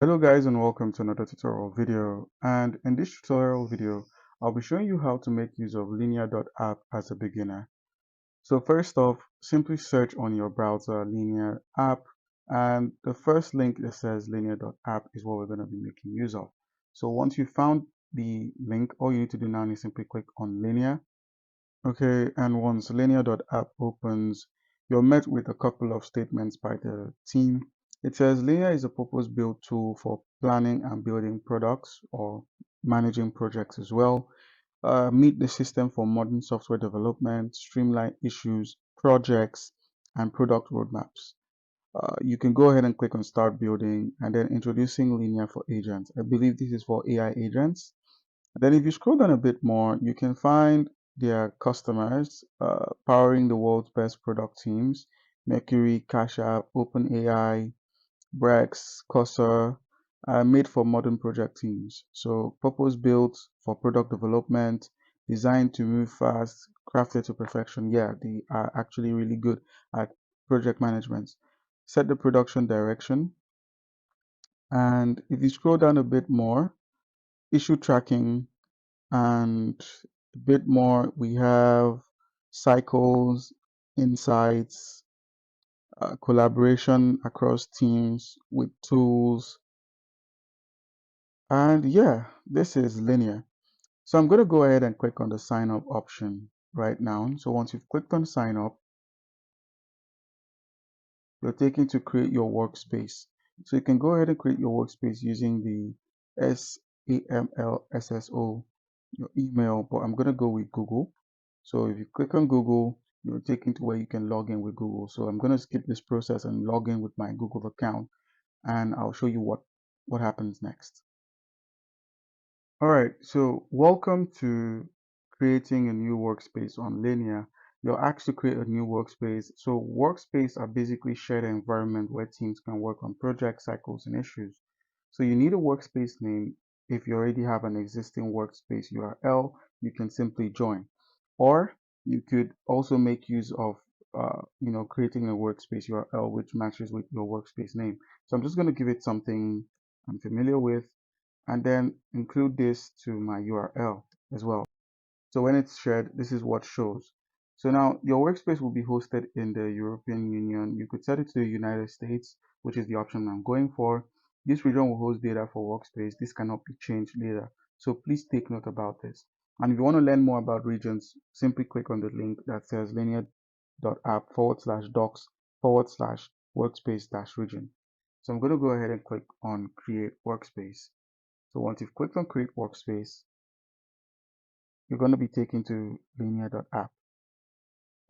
Hello guys and welcome to another tutorial video, and in this tutorial video I'll be showing you how to make use of Linear.app as a beginner. So first off, simply search on your browser Linear app, and the first link that says Linear.app is what we're going to be making use of. So once you found the link, all you need to do now is simply click on Linear. Okay, and once Linear.app opens, you're met with a couple of statements by the team. It says Linear is a purpose-built tool for planning and building products or managing projects as well. Meet the system for modern software development, streamline issues, projects, and product roadmaps. You can go ahead and click on Start Building and then Introducing Linear for Agents. I believe this is for AI agents. Then if you scroll down a bit more, you can find their customers powering the world's best product teams: Mercury, Cash App, OpenAI, Brex, Cursor, made for modern project teams. So purpose built for product development, designed to move fast, crafted to perfection. Yeah, they are actually really good at project management. Set the production direction. And if you scroll down a bit more, issue tracking, and a bit more, we have cycles, insights, collaboration across teams with tools. And yeah, this is Linear. So I'm going to go ahead and click on the sign up option right now. So once you've clicked on sign up, you're taken to create your workspace. So you can go ahead and create your workspace using the SAMLSSO, your email, but I'm going to go with Google. So if you click on Google, you're taken to where you can log in with Google. So I'm going to skip this process and log in with my Google account, and I'll show you what happens next. All right, so welcome to creating a new workspace on Linear. You're asked to create a new workspace. So workspace are basically shared environment where teams can work on project cycles and issues. So you need a workspace name. If you already have an existing workspace URL, you can simply join. Or you could also make use of creating a workspace URL which matches with your workspace name. So I'm just going to give it something I'm familiar with, and then include this to my URL as well. So when it's shared, this is what shows. So now your workspace will be hosted in the European Union. You could set it to the United States, which is the option I'm going for. This region will host data for workspace. This cannot be changed later. So please take note about this. And if you want to learn more about regions, simply click on the link that says linear.app/docs/workspace-region. So I'm going to go ahead and click on create workspace. So once you've clicked on create workspace, you're going to be taken to linear.app.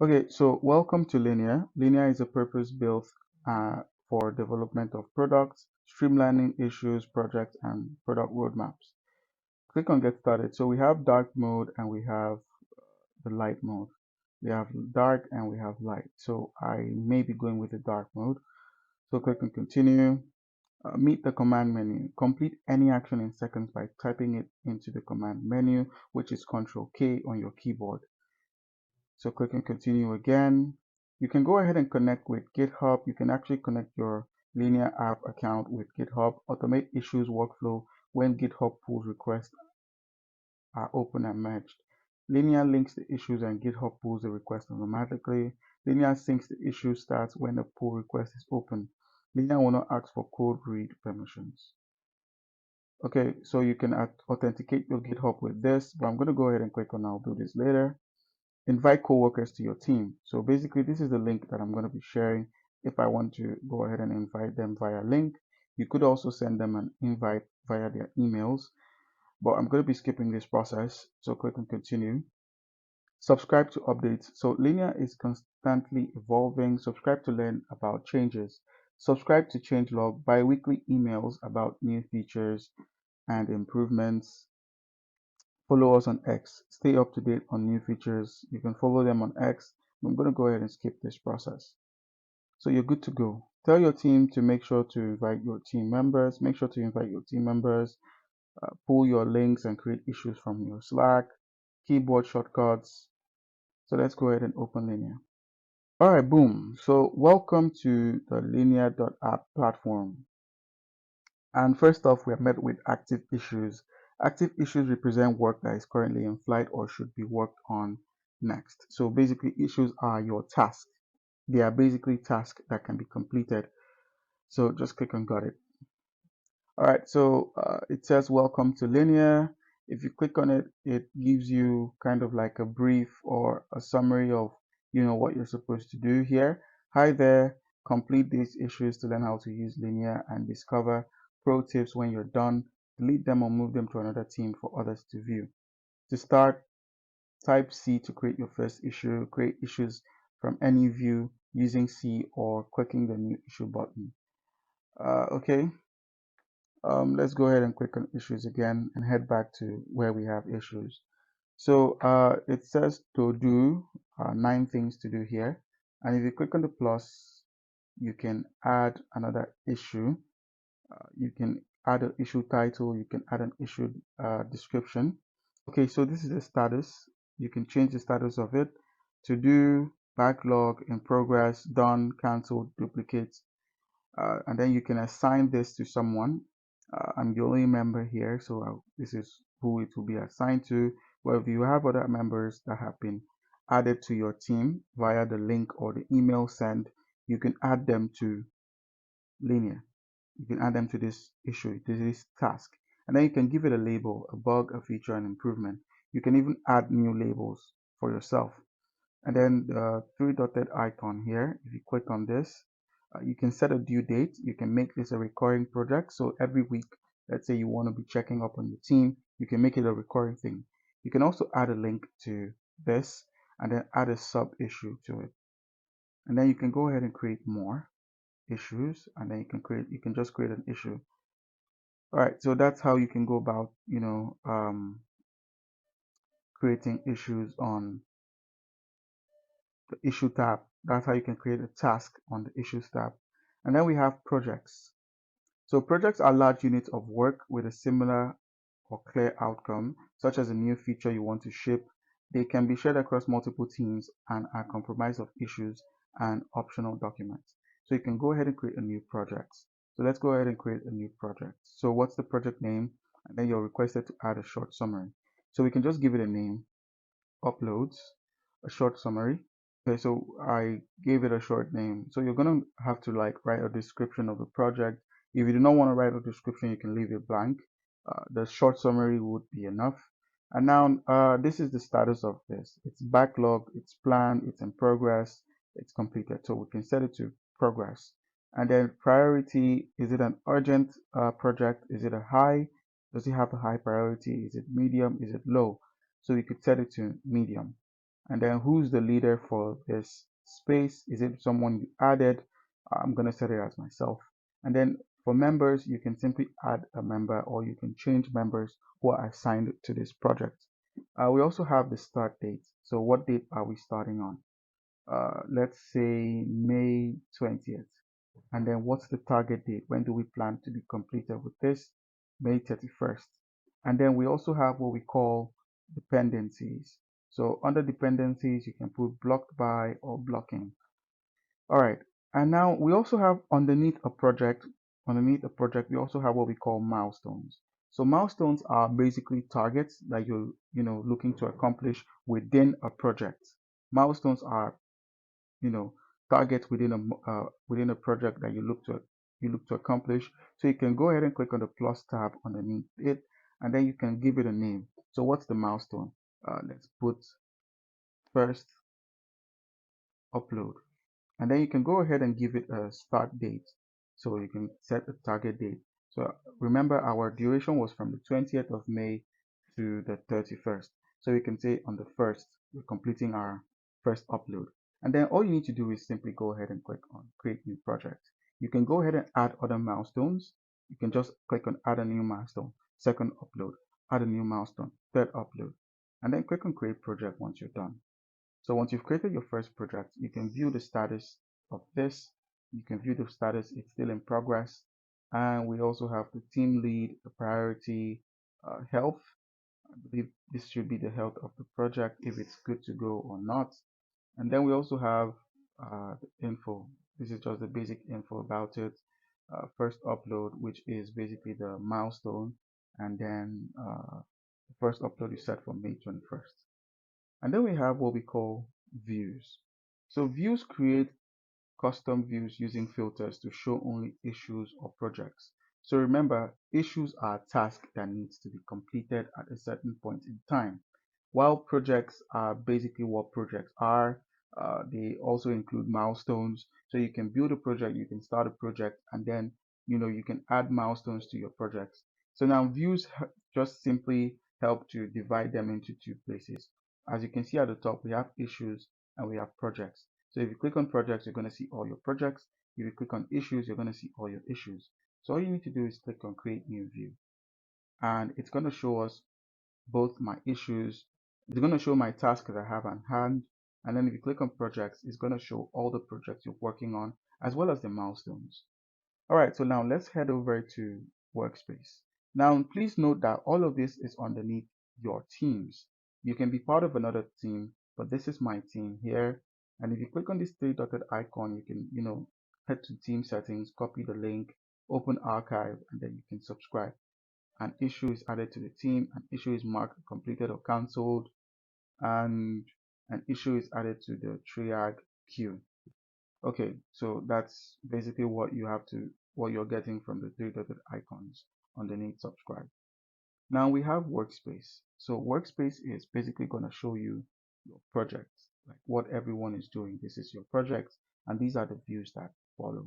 Okay, so welcome to Linear. Linear is a purpose-built for development of products, streamlining issues, projects, and product roadmaps. Click on get started. So we have dark mode and we have the light mode. We have dark and we have light. So I may be going with the dark mode. So click on continue. Meet the command menu. Complete any action in seconds by typing it into the command menu, which is Ctrl K on your keyboard. So click on continue again. You can go ahead and connect with GitHub. You can actually connect your Linear app account with GitHub, automate issues workflow when GitHub pull requests are open and merged. Linear links the issues and GitHub pulls the request automatically. Linear syncs the issue starts when the pull request is open. Linear will not ask for code read permissions. Okay, so you can authenticate your GitHub with this, but I'm going to go ahead and click on I'll do this later. Invite coworkers to your team. So basically, this is the link that I'm going to be sharing. If I want to go ahead and invite them via link, you could also send them an invite via their emails, but I'm going to be skipping this process. So click on continue. Subscribe to updates. So Linear is constantly evolving. Subscribe to learn about changes. Subscribe to changelog, bi-weekly emails about new features and improvements. Follow us on X. Stay up to date on new features. You can follow them on X. I'm going to go ahead and skip this process. So you're good to go. Tell your team to make sure to invite your team members. Make sure to invite your team members. Pull your links and create issues from your Slack. Keyboard shortcuts. So let's go ahead and open Linear. All right, boom. So welcome to the Linear.app platform. And first off, we are met with active issues. Active issues represent work that is currently in flight or should be worked on next. So basically, issues are your tasks. They are basically tasks that can be completed. So just click on got it. All right, so it says welcome to Linear. If you click on it, it gives you kind of like a brief or a summary of what you're supposed to do here. Hi there, complete these issues to learn how to use Linear and discover pro tips. When you're done, delete them or move them to another team for others to view. To start, type C to create your first issue. Create issues from any view using C or clicking the new issue button. Okay. Let's go ahead and click on issues again and head back to where we have issues. So it says to do 9 things to do here. And if you click on the plus, you can add another issue. You can add an issue title. You can add an issue description. Okay, so this is the status. You can change the status of it. To do, backlog, in progress, done, cancelled, duplicate, and then you can assign this to someone. I'm the only member here, so this is who it will be assigned to. Well, if you have other members that have been added to your team via the link or the email sent, you can add them to Linear. You can add them to this issue, to this task, and then you can give it a label, a bug, a feature, an improvement. You can even add new labels for yourself. And then the three dotted icon here, if you click on this, you can set a due date. You can make this a recurring project. So every week, let's say you want to be checking up on your team, you can make it a recurring thing. You can also add a link to this and then add a sub issue to it. And then you can go ahead and create more issues, and then you can just create an issue. All right, so that's how you can go about, creating issues on the issue tab. That's how you can create a task on the issues tab. And then we have projects. So projects are large units of work with a similar or clear outcome, such as a new feature you want to ship. They can be shared across multiple teams and are comprised of issues and optional documents. So you can go ahead and create a new project. So let's go ahead and create a new project. So what's the project name? And then you're requested to add a short summary. So we can just give it a name, uploads, a short summary. Okay, so I gave it a short name. So you're gonna have to like write a description of the project. If you do not want to write a description, you can leave it blank. The short summary would be enough. And now this is the status of this. It's backlog, it's planned, it's in progress, it's completed. So we can set it to progress. And then priority, is it an urgent project? Is it a high? Does it have a high priority? Is it medium? Is it low? So we could set it to medium. And then who's the leader for this space? Is it someone you added? I'm going to set it as myself. And then for members, you can simply add a member or you can change members who are assigned to this project. We also have the start date. So what date are we starting on? Let's say May 20th. And then what's the target date? When do we plan to be completed with this? May 31st. And then we also have what we call dependencies. So under dependencies, you can put blocked by or blocking. All right. And now we also have underneath a project, we also have what we call milestones. So milestones are basically targets that you're looking to accomplish within a project. Milestones are you know targets within a project that you look to accomplish. So you can go ahead and click on the plus tab underneath it, and then you can give it a name. So what's the milestone? Let's put first upload, and then you can go ahead and give it a start date. So you can set a target date. So remember, our duration was from the 20th of May to the 31st. So we can say on the 1st we're completing our first upload. And then all you need to do is simply go ahead and click on create new project. You can go ahead and add other milestones. You can just click on add a new milestone, second upload, add a new milestone, third upload, and then click on create project once you're done. So once you've created your first project, you can view the status of this. You can view the status, it's still in progress. And we also have the team lead, the priority, health. I believe this should be the health of the project, if it's good to go or not. And then we also have the info. This is just the basic info about it. first upload, which is basically the milestone, and then the first upload is set for May 21st. And then we have what we call views. So views create custom views using filters to show only issues or projects. So remember, issues are tasks that needs to be completed at a certain point in time, while projects are basically what projects are. They also include milestones. So you can build a project, you can start a project, and then you can add milestones to your projects. So now views just simply help to divide them into two places. As you can see at the top, we have issues and we have projects. So if you click on projects, you're going to see all your projects. If you click on issues, you're going to see all your issues. So all you need to do is click on create new view, and it's going to show us both my issues. It's going to show my task that I have on hand. And then if you click on projects, it's going to show all the projects you're working on as well as the milestones. All right, so now let's head over to Workspace. Now, please note that all of this is underneath your teams. You can be part of another team, but this is my team here. And if you click on this three dotted icon, you can, head to team settings, copy the link, open archive, and then you can subscribe. An issue is added to the team, an issue is marked completed or cancelled, and an issue is added to the triage queue. Okay, so that's basically what you're getting from the three dotted icons underneath subscribe. Now we have Workspace. So Workspace is basically going to show you your projects, like what everyone is doing. This is your project, and these are the views that follow.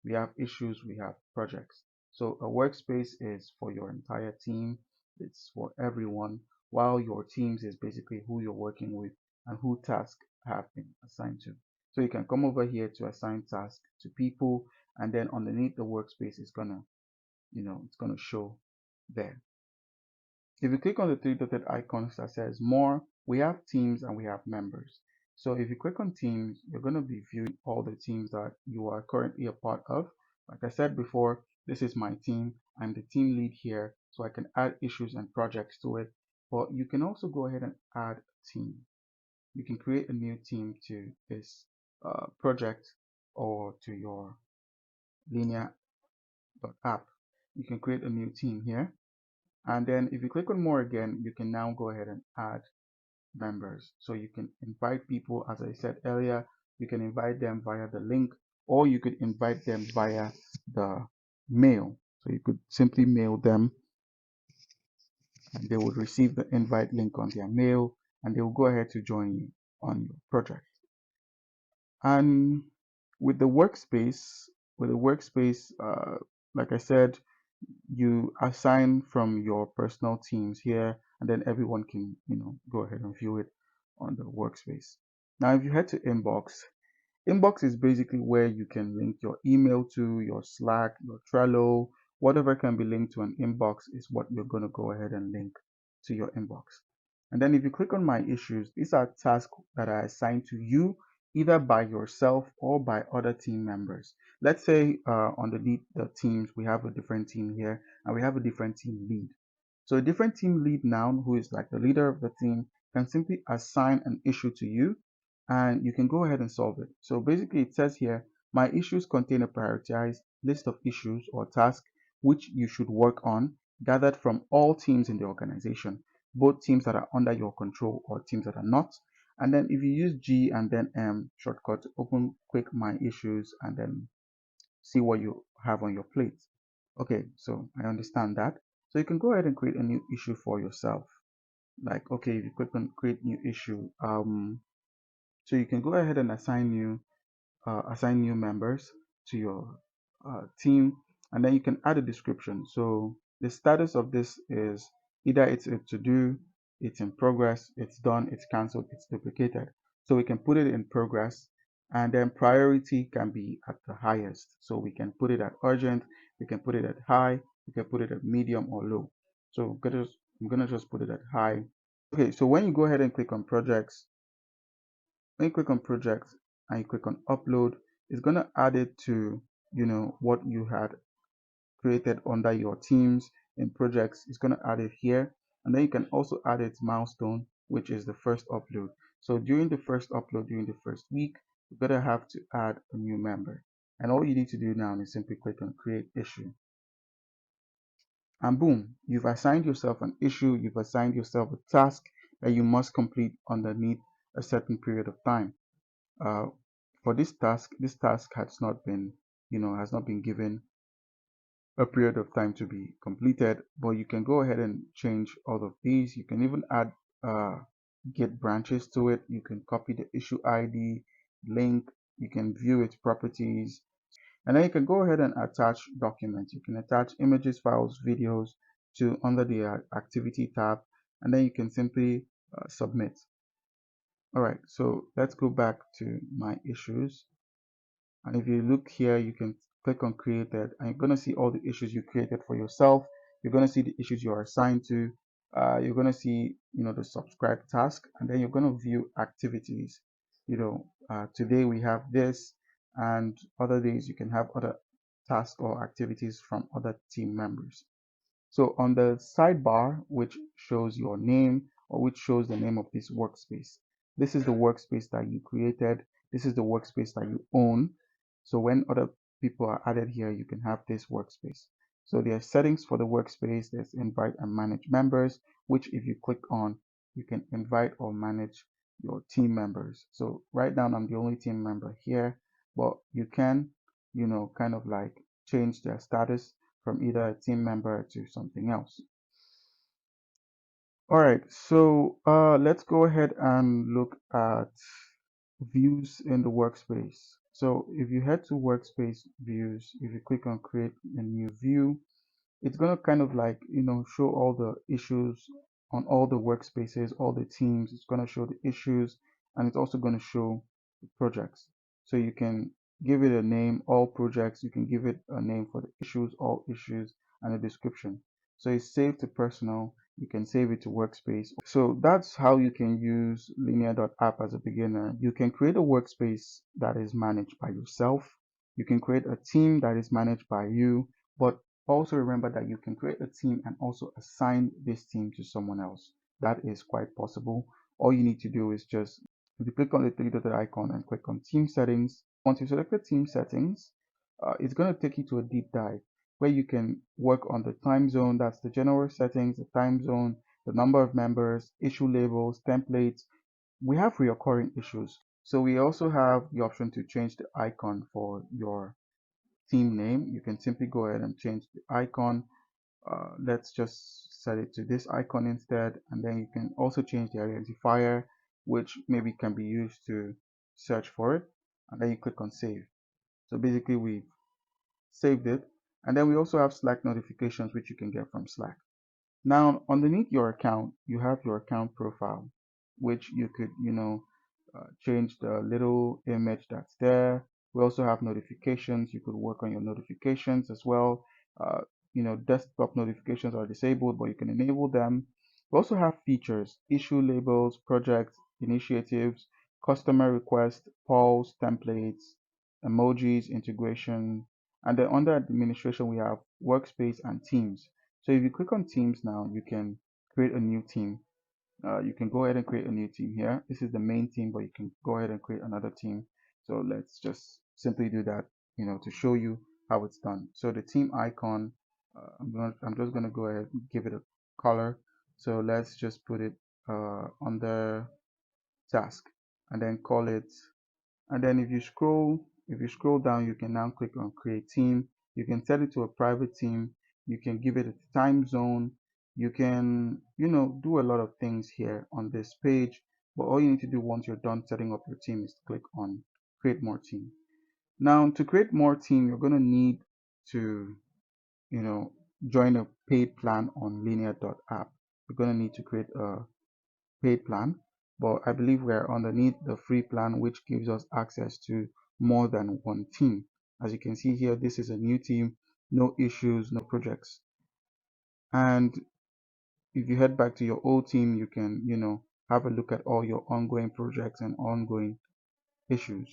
We have issues, we have projects. So a workspace is for your entire team. It's for everyone, while your teams is basically who you're working with and who tasks have been assigned to. So you can come over here to assign tasks to people, and then underneath the workspace is it's gonna show there. If you click on the three dotted icons that says more, we have teams and we have members. So if you click on teams, you're going to be viewing all the teams that you are currently a part of. Like I said before, this is my team. I'm the team lead here, so I can add issues and projects to it. But you can also go ahead and add a team. You can create a new team to this project or to your linear.app. You can create a new team here. And then if you click on more again, you can now go ahead and add members. So you can invite people, as I said earlier, you can invite them via the link, or you could invite them via the mail. So you could simply mail them and they would receive the invite link on their mail and they will go ahead to join you on your project. And with the workspace, like I said, you assign from your personal teams here, and then everyone can go ahead and view it on the workspace. Now if you head to inbox is basically where you can link your email to, your Slack, your Trello, whatever can be linked to an inbox is what you're going to go ahead and link to your inbox. And then if you click on my issues, these are tasks that are assigned to you either by yourself or by other team members. Let's say underneath the teams, we have a different team here and we have a different team lead. So a different team lead now, who is like the leader of the team, can simply assign an issue to you and you can go ahead and solve it. So basically it says here, my issues contain a prioritized list of issues or tasks which you should work on, gathered from all teams in the organization, both teams that are under your control or teams that are not. And then if you use G and then M shortcut to open quick my issues and then see what you have on your plate. Okay, so I understand that. So you can go ahead and create a new issue for yourself. Like, okay, if you click on create new issue, so you can go ahead and assign new members to your team, and then you can add a description. So the status of this is either it's a to do, it's in progress, it's done, it's cancelled, it's duplicated. So we can put it in progress, and then priority can be at the highest. So we can put it at urgent, we can put it at high, we can put it at medium or low. So I'm gonna just put it at high. Okay, so when you go ahead and click on projects, when you click on projects and you click on upload, it's going to add it to what you had created under your teams in projects. It's going to add it here, and then you can also add its milestone, which is the first upload. So during the first upload, during the first week, you're going to have to add a new member. And all you need to do now is simply click on create issue. And boom, you've assigned yourself an issue, you've assigned yourself a task that you must complete underneath a certain period of time. For this task has not been, has not been given a period of time to be completed, but you can go ahead and change all of these. You can even add Git branches to it. You can copy the issue ID, link, you can view its properties, and then you can go ahead and attach documents. You can attach images, files, videos to under the activity tab, and then you can simply submit. All right, so let's go back to my issues. And if you look here, you can click on created, and you're going to see all the issues you created for yourself. You're going to see the issues you are assigned to. You're going to see, the subscribe task, and then you're going to view activities. Today we have this, and other days you can have other tasks or activities from other team members. So on the sidebar, which shows your name or which shows the name of this workspace, this is the workspace that you created. This is the workspace that you own. So when other people are added here, you can have this workspace. So there are settings for the workspace. There's invite and manage members, which if you click on, you can invite or manage your team members. So right now I'm the only team member here, but you can, kind of like change their status from either a team member to something else. All right, so let's go ahead and look at views in the workspace. So if you head to workspace views, if you click on create a new view, it's going to kind of like, show all the issues on all the workspaces, all the teams. It's going to show the issues, and it's also going to show the projects. So you can give it a name, all projects. You can give it a name for the issues, all issues, and a description. So it's saved to personal. You can save it to workspace. So that's how you can use linear.app as a beginner. You can create a workspace that is managed by yourself. You can create a team that is managed by you, but also remember that you can create a team and also assign this team to someone else. That is quite possible. All you need to do is just, if you click on the three-dotted icon and click on team settings, once you select the team settings, it's going to take you to a deep dive where you can work on the time zone. That's the general settings, the time zone, the number of members, issue labels, templates. We have recurring issues. So we also have the option to change the icon for your team name. You can simply go ahead and change the icon. Let's just set it to this icon instead, and then you can also change the identifier, which maybe can be used to search for it, and then you click on save. So basically we've saved it, and then we also have Slack notifications, which you can get from Slack. Now underneath your account, you have your account profile, which you could, change the little image that's there. We also have notifications. You could work on your notifications as well. Uh, desktop notifications are disabled, but you can enable them. We also have features, issue labels, projects, initiatives, customer requests, polls, templates, emojis, integration. And then under administration, we have workspace and teams. So if you click on teams now, you can create a new team. You can go ahead and create a new team here. This is the main team, but you can go ahead and create another team. So let's just simply do that, to show you how it's done. So the team icon, I'm just gonna go ahead and give it a color. So let's just put it under task, and then call it. And then if you scroll down, you can now click on create team. You can set it to a private team. You can give it a time zone. You can, do a lot of things here on this page. But all you need to do once you're done setting up your team is to click on create more team. Now to create more team, you're going to need to, join a paid plan on linear.app. You're going to need to create a paid plan, but I believe we're underneath the free plan, which gives us access to more than one team. As you can see here, this is a new team, no issues, no projects. And if you head back to your old team, you can, have a look at all your ongoing projects and ongoing issues.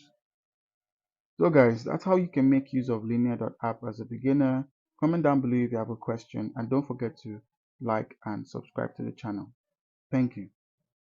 So guys, that's how you can make use of linear.app as a beginner. Comment down below if you have a question, and don't forget to like and subscribe to the channel. Thank you.